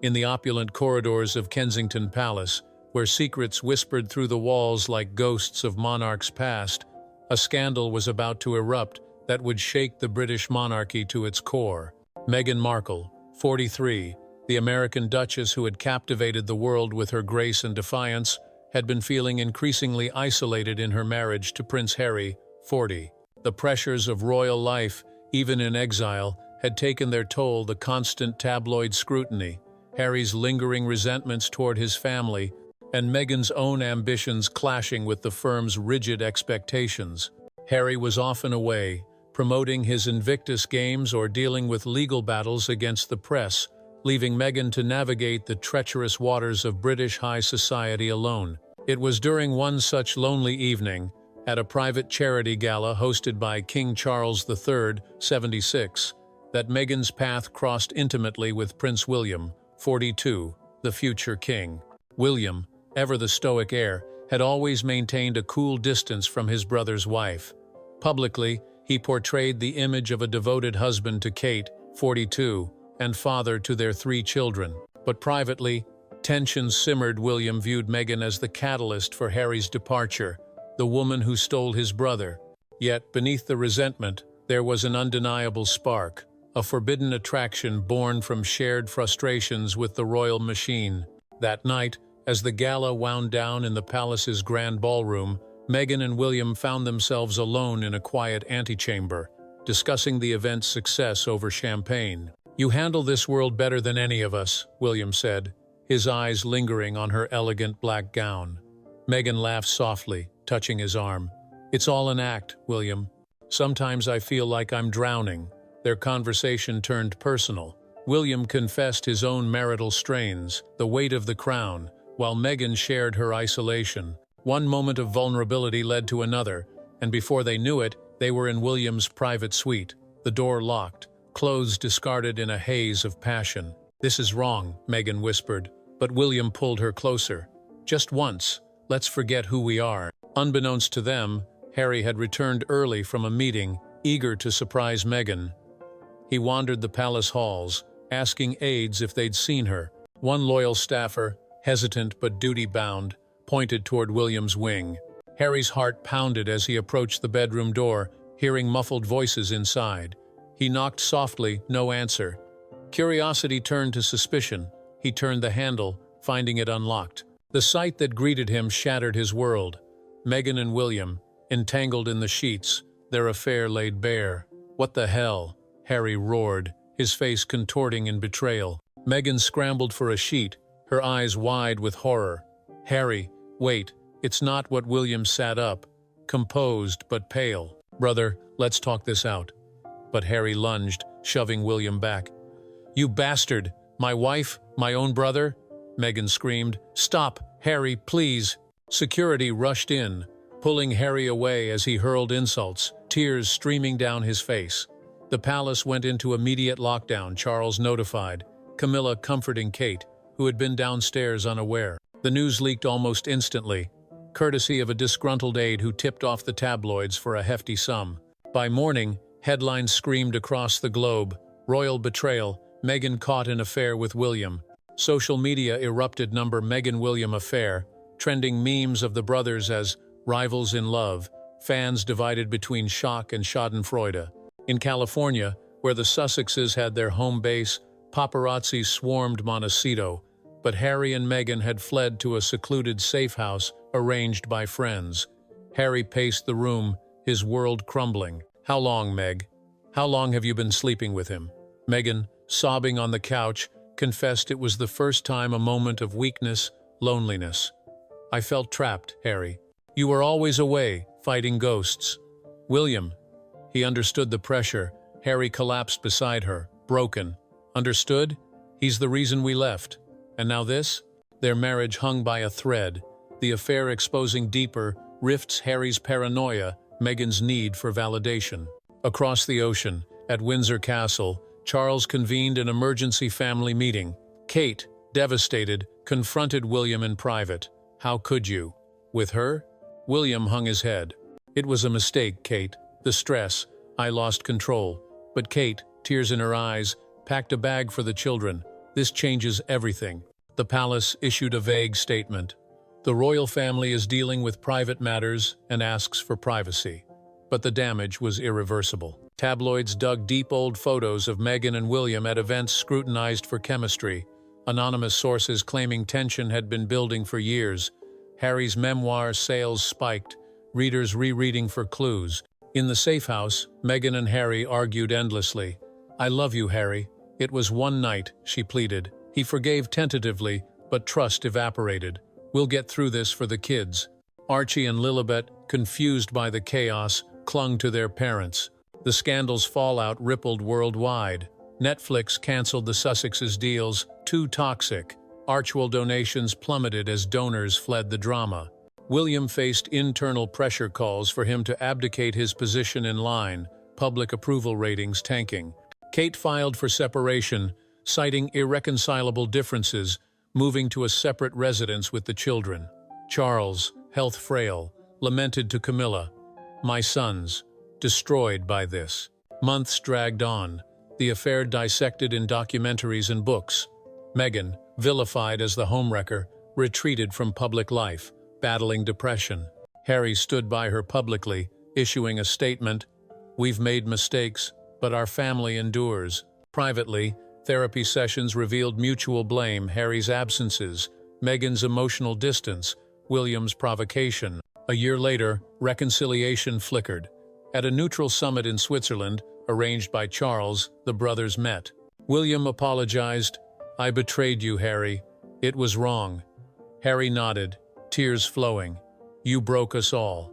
In the opulent corridors of Kensington Palace, where secrets whispered through the walls like ghosts of monarchs past, a scandal was about to erupt that would shake the British monarchy to its core. Meghan Markle, 43, the American Duchess who had captivated the world with her grace and defiance, had been feeling increasingly isolated in her marriage to Prince Harry, 40. The pressures of royal life, even in exile, had taken their toll. The constant tabloid scrutiny, Harry's lingering resentments toward his family, and Meghan's own ambitions clashing with the firm's rigid expectations. Harry was often away, promoting his Invictus Games or dealing with legal battles against the press, leaving Meghan to navigate the treacherous waters of British high society alone. It was during one such lonely evening, at a private charity gala hosted by King Charles III, 76, that Meghan's path crossed intimately with Prince William, 42, the future king. William, ever the stoic heir, had always maintained a cool distance from his brother's wife. Publicly, he portrayed the image of a devoted husband to Kate, 42, and father to their 3 children. But privately, tensions simmered. William viewed Meghan as the catalyst for Harry's departure, the woman who stole his brother. Yet, beneath the resentment, there was an undeniable spark, a forbidden attraction born from shared frustrations with the royal machine. That night, as the gala wound down in the palace's grand ballroom, Meghan and William found themselves alone in a quiet antechamber, discussing the event's success over champagne. "You handle this world better than any of us," William said, his eyes lingering on her elegant black gown. Meghan laughed softly, touching his arm. "It's all an act, William. Sometimes I feel like I'm drowning." Their conversation turned personal. William confessed his own marital strains, the weight of the crown, while Meghan shared her isolation. One moment of vulnerability led to another, and before they knew it, they were in William's private suite, the door locked, clothes discarded in a haze of passion. "This is wrong," Meghan whispered, but William pulled her closer. "Just once, let's forget who we are." Unbeknownst to them, Harry had returned early from a meeting, eager to surprise Meghan. He wandered the palace halls, asking aides if they'd seen her. One loyal staffer, hesitant but duty-bound, pointed toward William's wing. Harry's heart pounded as he approached the bedroom door, hearing muffled voices inside. He knocked softly, no answer. Curiosity turned to suspicion. He turned the handle, finding it unlocked. The sight that greeted him shattered his world. Meghan and William, entangled in the sheets, their affair laid bare. "What the hell?" Harry roared, his face contorting in betrayal. Meghan scrambled for a sheet, her eyes wide with horror. "Harry, wait, it's not what." William sat up, composed but pale. "Brother, let's talk this out." But Harry lunged, shoving William back. "You bastard! My wife, my own brother?" Meghan screamed. "Stop, Harry, please!" Security rushed in, pulling Harry away as he hurled insults, tears streaming down his face. The palace went into immediate lockdown, Charles notified, Camilla comforting Kate, who had been downstairs unaware. The news leaked almost instantly, courtesy of a disgruntled aide who tipped off the tabloids for a hefty sum. By morning, headlines screamed across the globe, "Royal betrayal, Meghan caught in affair with William." Social media erupted Meghan-William affair, trending memes of the brothers as rivals in love, fans divided between shock and schadenfreude. In California, where the Sussexes had their home base, paparazzi swarmed Montecito, but Harry and Meghan had fled to a secluded safe house arranged by friends. Harry paced the room, his world crumbling. "How long, Meg? How long have you been sleeping with him?" Meghan, sobbing on the couch, confessed it was the first time a moment of weakness, loneliness. "I felt trapped, Harry. You were always away, fighting ghosts." "William." He understood the pressure. Harry collapsed beside her, broken. "Understood? He's the reason we left. And now this?" Their marriage hung by a thread, the affair exposing deeper rifts, Harry's paranoia, Meghan's need for validation. Across the ocean, at Windsor Castle, Charles convened an emergency family meeting. Kate, devastated, confronted William in private. "How could you? With her?" William hung his head. "It was a mistake, Kate. The stress. I lost control." But Kate, tears in her eyes, packed a bag for the children. This changes everything. The palace issued a vague statement. The royal family is dealing with private matters and asks for privacy. But the damage was irreversible. Tabloids dug deep old photos of Meghan and William at events scrutinized for chemistry. Anonymous sources claiming tension had been building for years. Harry's memoir sales spiked, readers rereading for clues. In the safe house, Meghan and Harry argued endlessly. "I love you, Harry. It was one night," she pleaded. He forgave tentatively, but trust evaporated. "We'll get through this for the kids." Archie and Lilibet, confused by the chaos, clung to their parents. The scandal's fallout rippled worldwide. Netflix canceled the Sussexes' deals, too toxic. Archewell donations plummeted as donors fled the drama. William faced internal pressure calls for him to abdicate his position in line, public approval ratings tanking. Kate filed for separation, citing irreconcilable differences, moving to a separate residence with the children. Charles, health frail, lamented to Camilla, "My sons, destroyed by this." Months dragged on, the affair dissected in documentaries and books. Meghan, vilified as the homewrecker, retreated from public life, battling depression. Harry stood by her publicly, issuing a statement, "We've made mistakes, but our family endures." Privately, therapy sessions revealed mutual blame, Harry's absences, Meghan's emotional distance, William's provocation. A year later, reconciliation flickered. At a neutral summit in Switzerland, arranged by Charles, the brothers met. William apologized. "I betrayed you, Harry. It was wrong." Harry nodded, tears flowing. "You broke us all."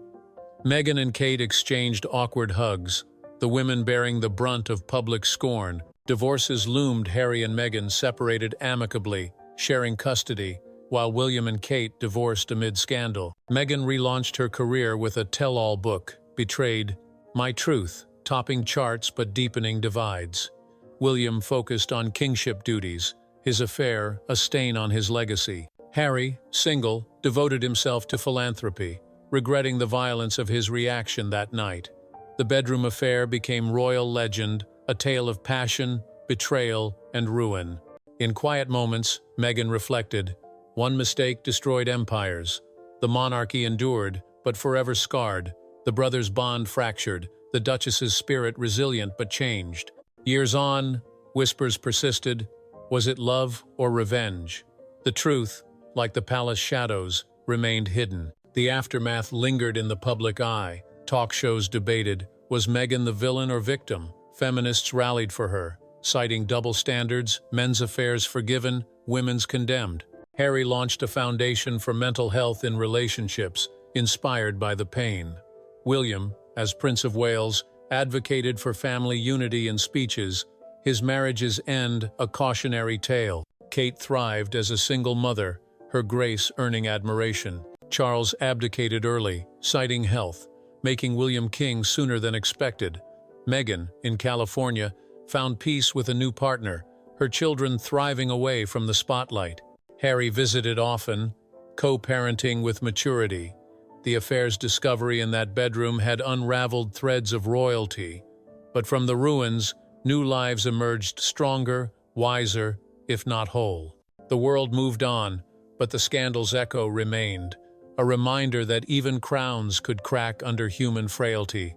Meghan and Kate exchanged awkward hugs, the women bearing the brunt of public scorn. Divorces loomed. Harry and Meghan separated amicably, sharing custody, while William and Kate divorced amid scandal. Meghan relaunched her career with a tell-all book, Betrayed, My Truth, topping charts but deepening divides. William focused on kingship duties, his affair a stain on his legacy. Harry, single, devoted himself to philanthropy, regretting the violence of his reaction that night. The bedroom affair became royal legend, a tale of passion, betrayal, and ruin. In quiet moments, Meghan reflected, "One mistake destroyed empires. The monarchy endured, but forever scarred. The brothers' bond fractured, the Duchess's spirit resilient but changed." Years on, whispers persisted. Was it love or revenge? The truth, like the palace shadows, remained hidden. The aftermath lingered in the public eye. Talk shows debated, was Meghan the villain or victim? Feminists rallied for her, citing double standards, men's affairs forgiven, women's condemned. Harry launched a foundation for mental health in relationships, inspired by the pain. William, as Prince of Wales, advocated for family unity in speeches, his marriage's end a cautionary tale. Kate thrived as a single mother, her grace earning admiration. Charles abdicated early, citing health, making William king sooner than expected. Meghan, in California, found peace with a new partner, her children thriving away from the spotlight. Harry visited often, co-parenting with maturity. The affair's discovery in that bedroom had unraveled threads of royalty. But from the ruins, new lives emerged stronger, wiser, if not whole. The world moved on, but the scandal's echo remained, a reminder that even crowns could crack under human frailty.